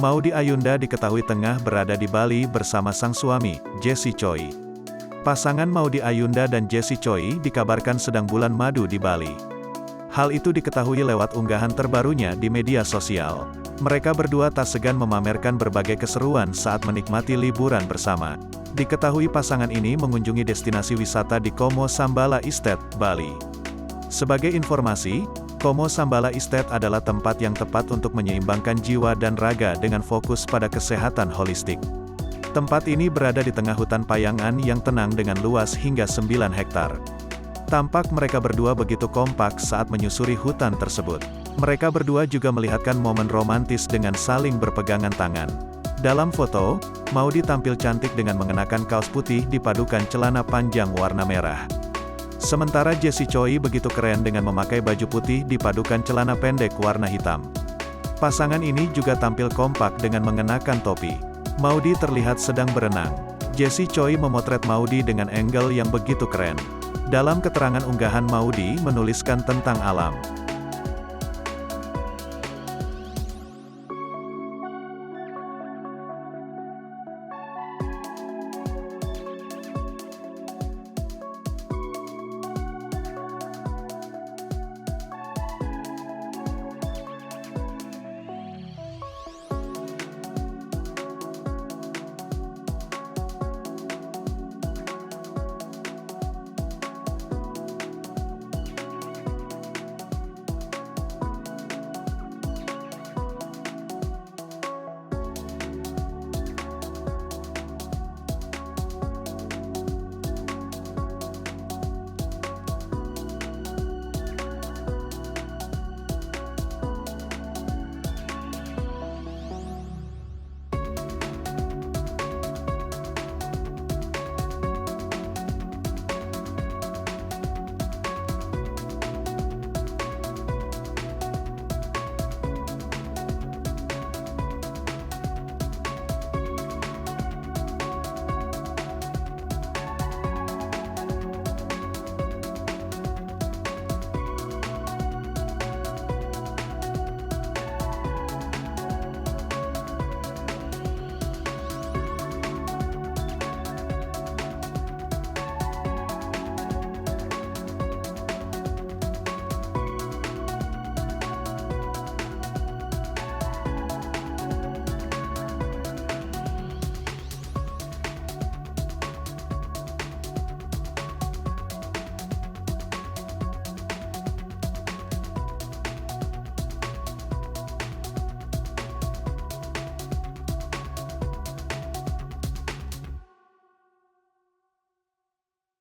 Maudy Ayunda diketahui tengah berada di Bali bersama sang suami, Jesse Choi. Pasangan Maudy Ayunda dan Jesse Choi dikabarkan sedang bulan madu di Bali. Hal itu diketahui lewat unggahan terbarunya di media sosial. Mereka berdua tak segan memamerkan berbagai keseruan saat menikmati liburan bersama. Diketahui pasangan ini mengunjungi destinasi wisata di Como Sambala Estate, Bali. Sebagai informasi, Como Sambala Estate adalah tempat yang tepat untuk menyeimbangkan jiwa dan raga dengan fokus pada kesehatan holistik. Tempat ini berada di tengah hutan Payangan yang tenang dengan luas hingga 9 hektar. Tampak mereka berdua begitu kompak saat menyusuri hutan tersebut. Mereka berdua juga melihatkan momen romantis dengan saling berpegangan tangan. Dalam foto, Maudy tampil cantik dengan mengenakan kaos putih dipadukan celana panjang warna merah. Sementara Jesse Choi begitu keren dengan memakai baju putih dipadukan celana pendek warna hitam. Pasangan ini juga tampil kompak dengan mengenakan topi. Maudy terlihat sedang berenang. Jesse Choi memotret Maudy dengan angle yang begitu keren. Dalam keterangan unggahan, Maudy menuliskan tentang alam.